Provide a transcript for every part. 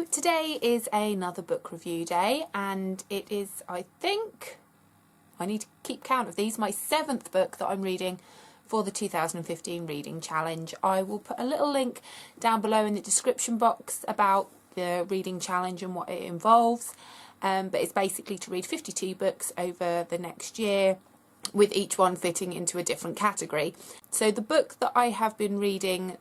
So today is another book review day, and it is, I think, I need to keep count of these, my 7th book that I'm reading for the 2015 reading challenge. I will put a little link down below in the description box about the reading challenge and what it involves, but it's basically to read 52 books over the next year, with each one fitting into a different category. So the book that I have been reading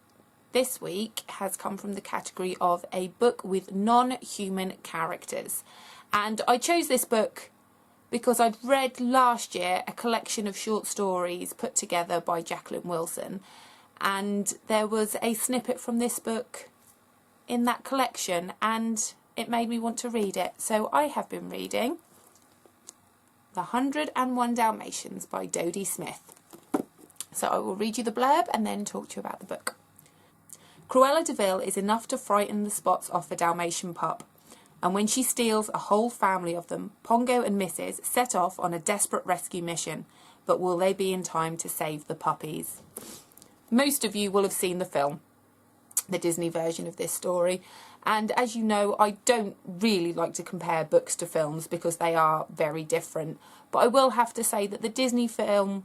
this week has come from the category of a book with non-human characters. And I chose this book because I'd read last year a collection of short stories put together by Jacqueline Wilson, and there was a snippet from this book in that collection and it made me want to read it. So I have been reading The 101 Dalmatians by Dodie Smith. So I will read you the blurb and then talk to you about the book. Cruella de Vil is enough to frighten the spots off a Dalmatian pup, and when she steals a whole family of them, Pongo and Mrs. set off on a desperate rescue mission, but will they be in time to save the puppies? Most of you will have seen the film, the Disney version of this story, and as you know, I don't really like to compare books to films because they are very different, but I will have to say that the Disney version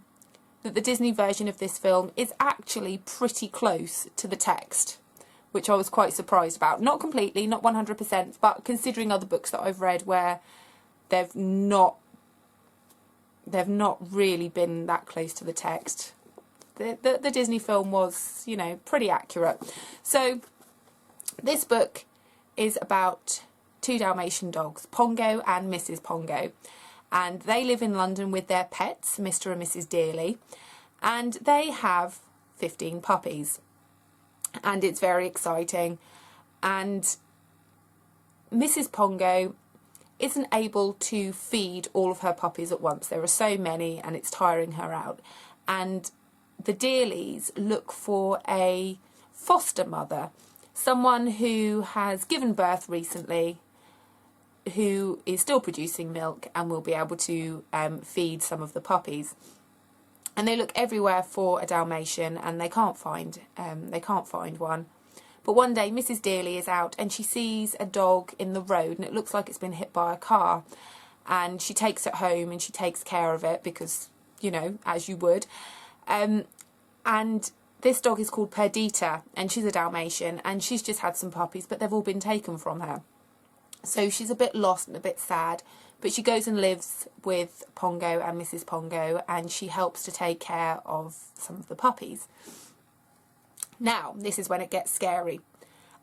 of this film is actually pretty close to the text, which I was quite surprised about. Not completely, not 100%, but considering other books that I've read where they've not really been that close to the text, the Disney film was, you know, pretty accurate. So this book is about two Dalmatian dogs, Pongo and Mrs. Pongo, and they live in London with their pets, Mr. and Mrs. Dearly, and they have 15 puppies, and it's very exciting. And Mrs. Pongo isn't able to feed all of her puppies at once. There are so many and it's tiring her out, and the Dearlys look for a foster mother, someone who has given birth recently, who is still producing milk and will be able to feed some of the puppies. And they look everywhere for a Dalmatian and they can't find one. But one day Mrs. Dearly is out and she sees a dog in the road and it looks like it's been hit by a car, and she takes it home and she takes care of it because, you know, as you would. And this dog is called Perdita and she's a Dalmatian and she's just had some puppies, but they've all been taken from her. So she's a bit lost and a bit sad, but she goes and lives with Pongo and Mrs. Pongo, and she helps to take care of some of the puppies. Now, this is when it gets scary.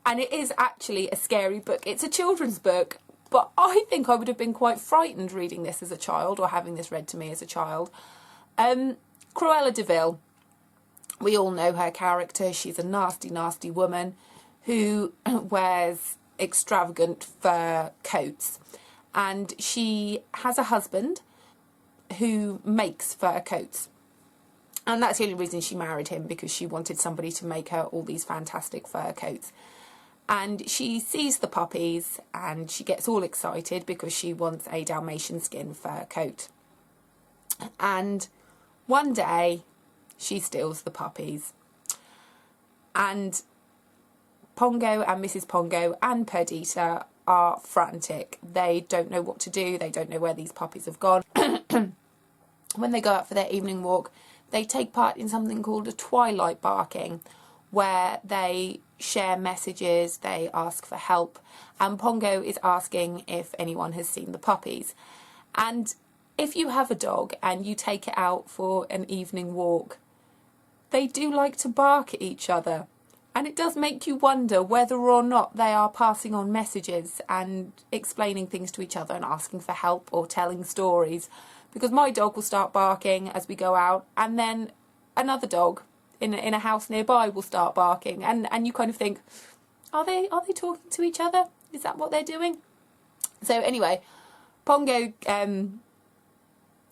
And it is actually a scary book. It's a children's book, but I think I would have been quite frightened reading this as a child, or having this read to me as a child. Cruella de Vil, we all know her character. She's a nasty, nasty woman who wears extravagant fur coats, and she has a husband who makes fur coats, and that's the only reason she married him, because she wanted somebody to make her all these fantastic fur coats. And she sees the puppies and she gets all excited because she wants a Dalmatian skin fur coat, and one day she steals the puppies, and Pongo and Mrs. Pongo and Perdita are frantic. They don't know what to do. They don't know where these puppies have gone. When they go out for their evening walk, they take part in something called a twilight barking, where they share messages, they ask for help, and Pongo is asking if anyone has seen the puppies. And if you have a dog and you take it out for an evening walk, they do like to bark at each other. And it does make you wonder whether or not they are passing on messages and explaining things to each other and asking for help or telling stories. Because my dog will start barking as we go out, and then another dog in a house nearby will start barking. And you kind of think, are they talking to each other? Is that what they're doing? So anyway, Pongo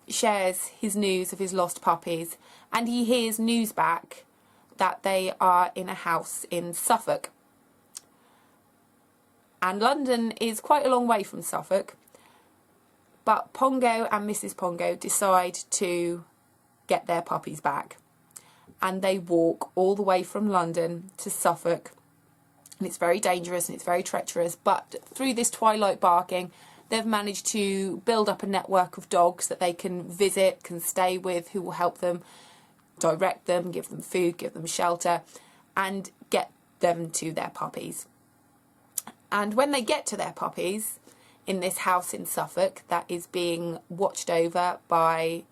shares his news of his lost puppies, and he hears news back that they are in a house in Suffolk. And London is quite a long way from Suffolk, but Pongo and Mrs. Pongo decide to get their puppies back, and they walk all the way from London to Suffolk and it's very dangerous and it's very treacherous, but through this twilight barking, they've managed to build up a network of dogs that they can visit, can stay with, who will help them, direct them, give them food, give them shelter, and get them to their puppies. And when they get to their puppies, in this house in Suffolk that is being watched over by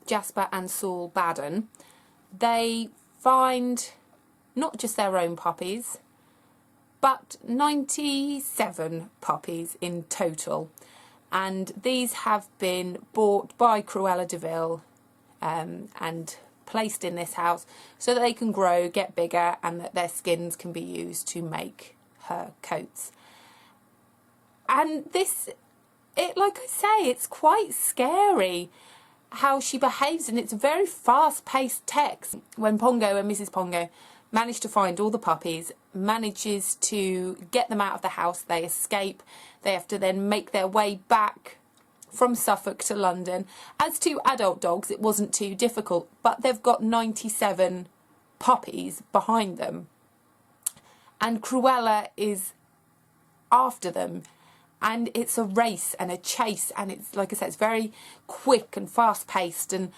Jasper and Saul Baden, they find not just their own puppies, but 97 puppies in total. And these have been bought by Cruella de Vil and placed in this house so that they can grow, get bigger, and that their skins can be used to make her coats. And this, like I say, it's quite scary how she behaves, and it's a very fast-paced text. When Pongo and Mrs. Pongo manage to find all the puppies, manages to get them out of the house, they escape, they have to then make their way back from Suffolk to London. As to adult dogs, it wasn't too difficult, but they've got 97 puppies behind them. And Cruella is after them. And it's a race and a chase, and it's, like I said, it's very quick and fast-paced. And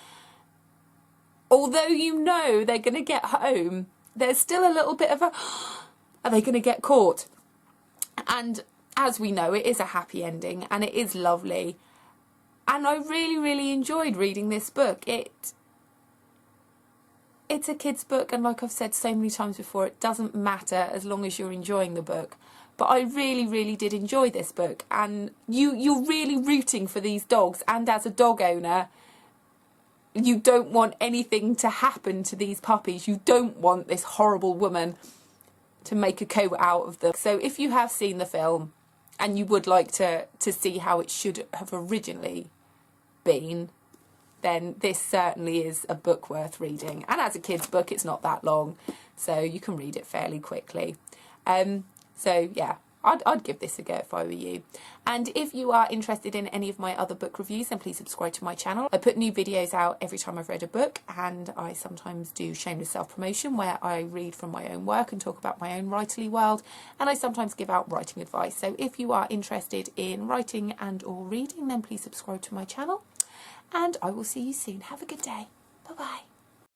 although you know they're going to get home, there's still a little bit of a, are they going to get caught? And as we know, it is a happy ending, and it is lovely. And I really, really enjoyed reading this book. It's a kid's book, and like I've said so many times before, it doesn't matter as long as you're enjoying the book. But I really, really did enjoy this book, and you're really rooting for these dogs, and as a dog owner, you don't want anything to happen to these puppies. You don't want this horrible woman to make a coat out of them. So if you have seen the film and you would like to see how it should have originally been, then this certainly is a book worth reading. And as a kid's book, it's not that long, so you can read it fairly quickly. So yeah, I'd give this a go if I were you. And if you are interested in any of my other book reviews, then please subscribe to my channel. I put new videos out every time I've read a book, and I sometimes do shameless self-promotion where I read from my own work and talk about my own writerly world, and I sometimes give out writing advice. So if you are interested in writing and or reading, then please subscribe to my channel, and I will see you soon. Have a good day. Bye-bye.